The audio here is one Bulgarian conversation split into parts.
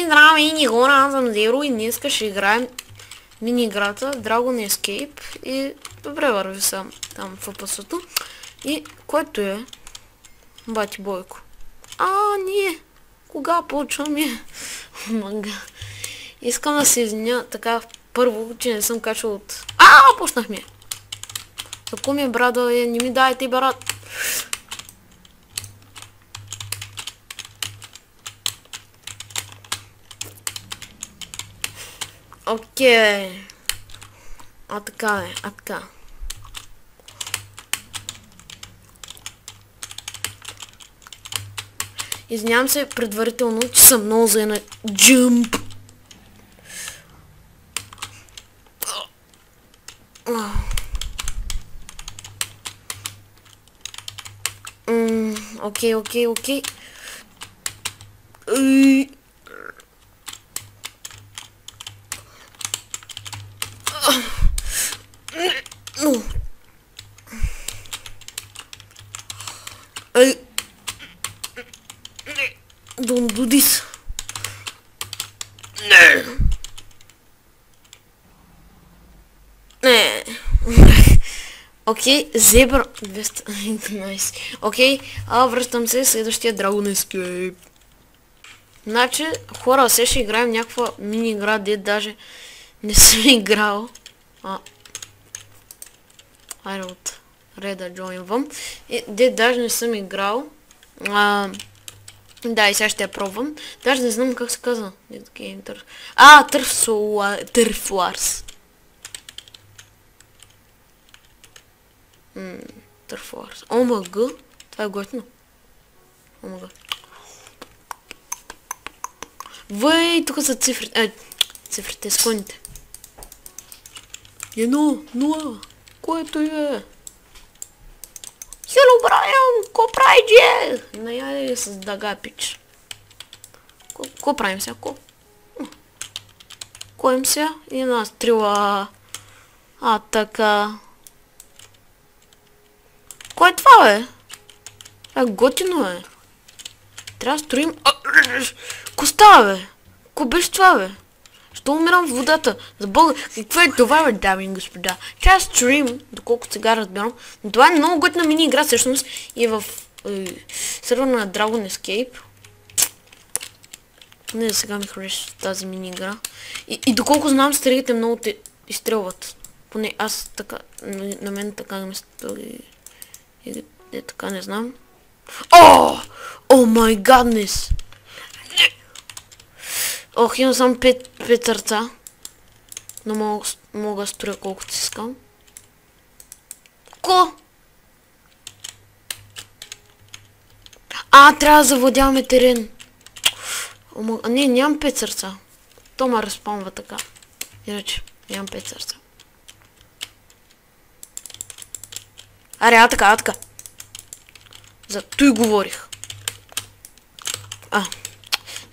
Здравей, хора, аз съм Зеро и днес ще играем мини-играта Dragon Escape и добре върви съм там в АПС-то. И който е бати Бойко. Ние кога почваме? Искам да се извиня така първо, че не съм качвал от... Почнахме! Тако ми е брат, не ми дайте брат! Окей. Така е, така. Извинявам се предварително, че съм много зле на джъмп. Окей. Don't do this. Не. Окей, зебра 211. Окей, връщам се следващия Dragon Escape. Значи, хора, сега ще играем някаква мини-игра, де даже не съм играл. Айде от реда джойнвам. Де даже не съм играл. Да, и сега ще я пробвам. Даже не знам как се казва. Turf Wars. Turf Wars. ОМГ. Това е готино. ОМГ. Въй, тук са цифрите. Цифрите, с коните. 1, 0. Което е? Хело, Брайан! Ко прави, дже? Наяде с дага, пич. Ко правим сега? Ко им сега? Една стрела. Така. Кой е това, бе? Готино е. Трябва да строим... Ко става, бе? Ко беше това, бе? Що умирам в водата? За Бога, какво е това, бе, дами и господа? Трябва да строим, доколко сега разбирам. Но това е много готина мини-игра, всъщност. И в сервера на Dragon Escape. Не, сега ми харесва тази мини-игра. И доколко знам, стрелите много те изстрелват. Поне аз така, на мен така ми стали. И така не знам. О май гаднес! Имам само 5 сърца. Но мога да строя колкото си искам. Трябва да завладяваме терен. Не, нямам 5 сърца. То ме разпомва така. Иначе, нямам 5 сърца. Така. За той говорих.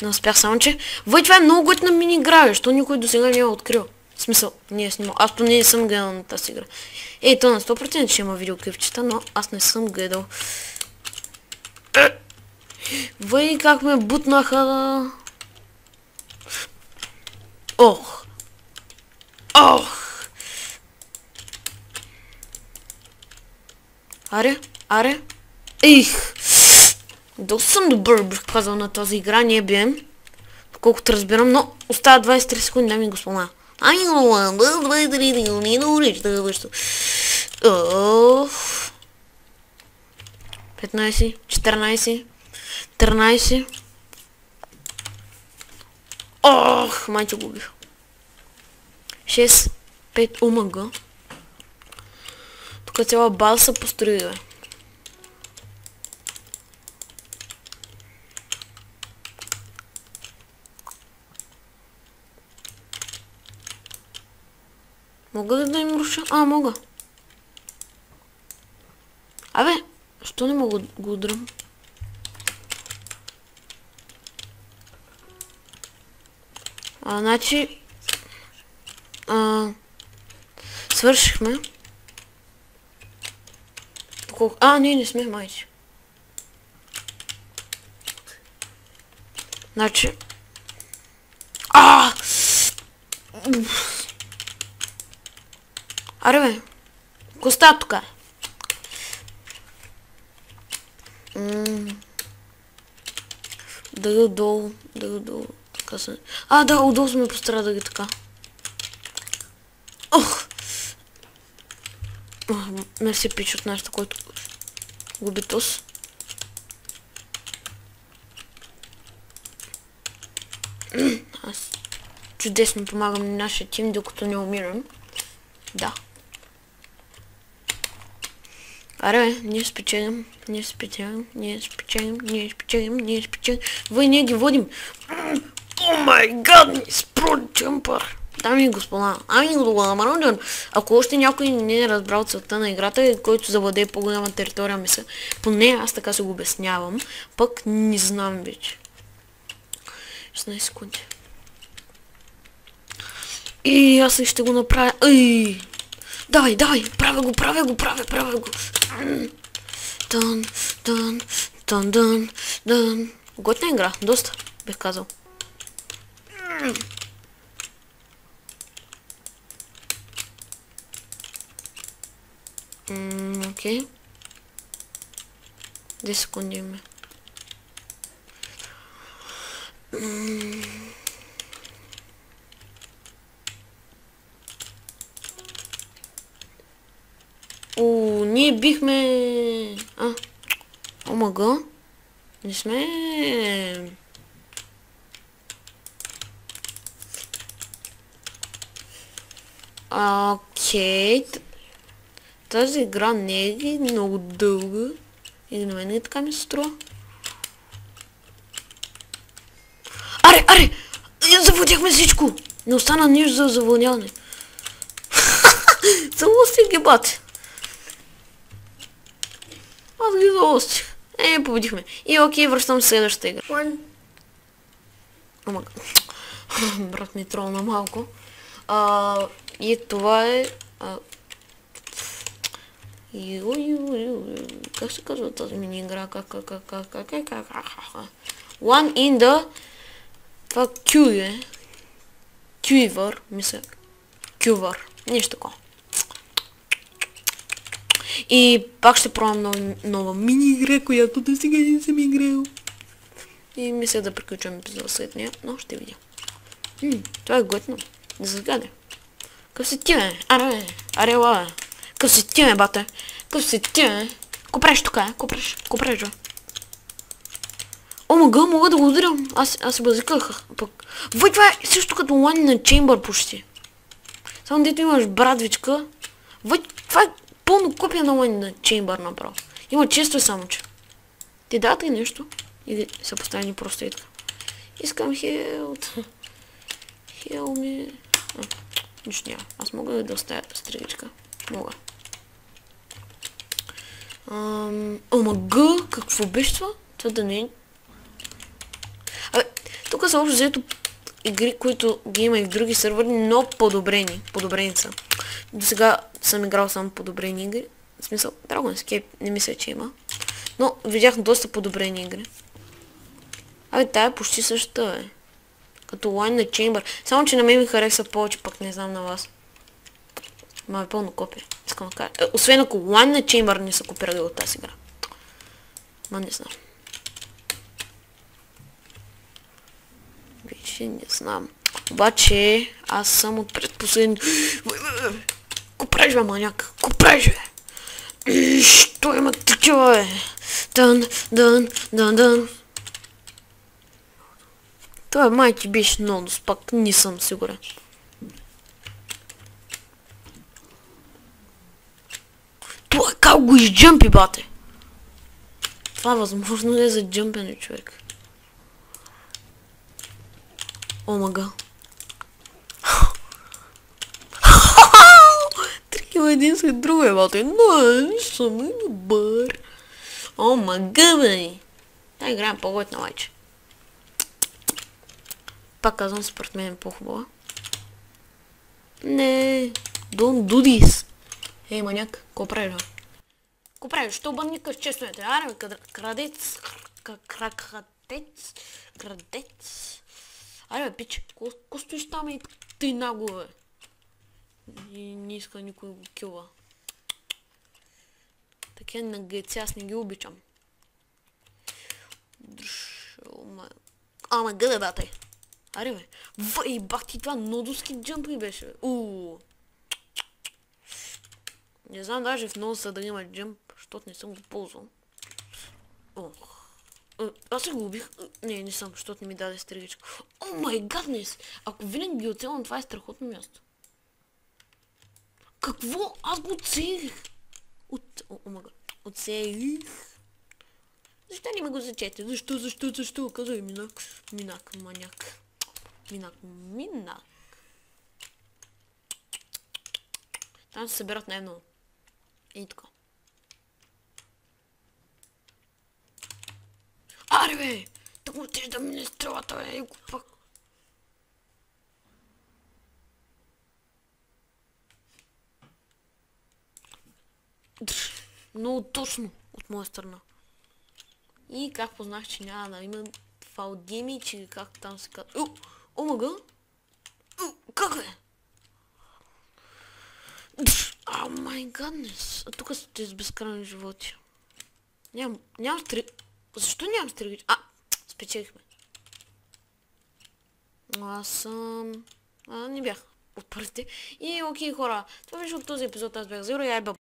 Не успях, само че... Това е много готина мини-игра, защото никой до сега не е открил. В смисъл, не е снимал. Аз поне не съм гледал на тази игра. То на 100% ще има видеоклипчета, но аз не съм гледал. Как ме бутнаха. Аре. Доста съм добър, бих казал, на тази игра, не е бием. Колкото разбирам, но остават 23 секунди, дами и господа. 15, 14, 13. Майче го убих. 6, 5, ОМГ. Тук цяла база са построили, бе. Мога да им руша? Мога. Що не мога да го удрям? Значи... свършихме. Не сме майче. Значи... Аре бе, коста тука. Да отдолу. Така се... Да, отдолу сме пострадали така. Мерси пич от нещо, който губи тос. Аз чудесно помагам на нашия тим, докато не умирам. Да. Аре, ние спечелим. Вой, ние ги водим. О май гад, спро джампър. Дами и господа, ако още някой не е разбрал целта на играта, който завладее по-голяма територия, мисля, поне аз така се го обяснявам, пък не знам вече. 16 секунди. И аз ще го направя. Давай, правя го. Дън. Готина игра, доста, бих казал. Окей. 10 секунди имаме. Ние бихме... Омага. Не сме... Окей. Тази игра не е много дълга. И на мен е така ми се струва. Аре! Завладяхме всичко! Не остана нищо за завладяване. Залостих ги, бате. Аз ги залостих. Победихме. И окей, връщам следващата игра. Брат ми тролна малко. И това е... Как се казва тази мини игра? One in the... Това Q е. Кюивър, мисля. Кювър. Нещо такова. И пак ще пробвам нова мини игра, която до сега не съм играл. И мисля да приключвам епизода след нея, но ще видя. Това е готино. Да се загаде. Къв си ти, бе? Аре, лава. Къв си ти, бе, бате? Къв си ти, бе? Ко правиш тука, ко правиш, бе? Мога да го ударям. Аз се базиках пък. Вой, това е също като онлайн на Chamber почти. Само дето имаш брадвичка. Вой, това е пълно копия на онлайн на Chamber направо. Има често само, че. Ти дадат ли нещо? Или са поставени просто и така. Искам хелт. Хел ми... Нищо няма. Аз мога да оставя стреличка. Мога. Омага, какво беше това? Това да не е... Тук са общо взето игри, които ги има и в други сървъри, но подобрени. Подобрени са. До сега съм играл само подобрени игри. В смисъл, Dragon Escape не мисля, че има. Но видях доста подобрени игри. Тая е почти същата, бе. Като Line на Chamber. Само, че на мен ми хареса повече, пък не знам на вас. Ма е пълно копия. Искам да кажа. Освен ако Line на Chamber не са копирали от тази игра. Ма не знам. Вече не знам. Обаче, аз съм от предпоследни... Ко правиш, бе, маняк? Ко правиш, бе? Що има такива, бе? Дън. Това майки беше нонос, пак не съм сигурен. Това как го изджъмпи, бате? Това възможно ли е за джъмпене, човек? Омага. Трикива един след друго, бате. Но, не съм и добър. Омага, бе. Та играем по-готина, майче. Пак казвам, според мен е по-хубава. Не, don't do this. Ей, маняк, ко правиш, бе? Ко правиш? Що обърни къс честното? Аре, крадец. Крадец. Аре, бе, пич, ко стоиш там и тъй нагло, бе? И не иска никой го килва. Такива нагъци, аз не ги обичам. Ама гъда, бате. Аре, бе. Въй, бах ти това нодоски джъмпи беше, бе. Не знам даже в носа да има джъмп, защото не съм го ползвал. Аз се го убих. Не съм, защото не ми даде стреличка. О май гаднес! Ако винаги ги оцелвам, това е страхотно място. Какво? Аз го оцелих! Оцелих! Защо не ме го зачете? Защо? Казвай минак. Минак, маняк. Минак. Там се събират най-много. И така. Аре, бе! Так му тежи да мине стрелата, бе! Го пак. Много точно от моя страна. И как познах, че няма да има фал демидж или как там се казва. Омага! Как е? О май гаднес! А тук сте с безкрайни животи. Нямам стриг... Защо нямам стригич? Спечелихме. Аз съм... не бях от първите. И окей, хора, това беше от този епизод. Аз бях Зеро и айба.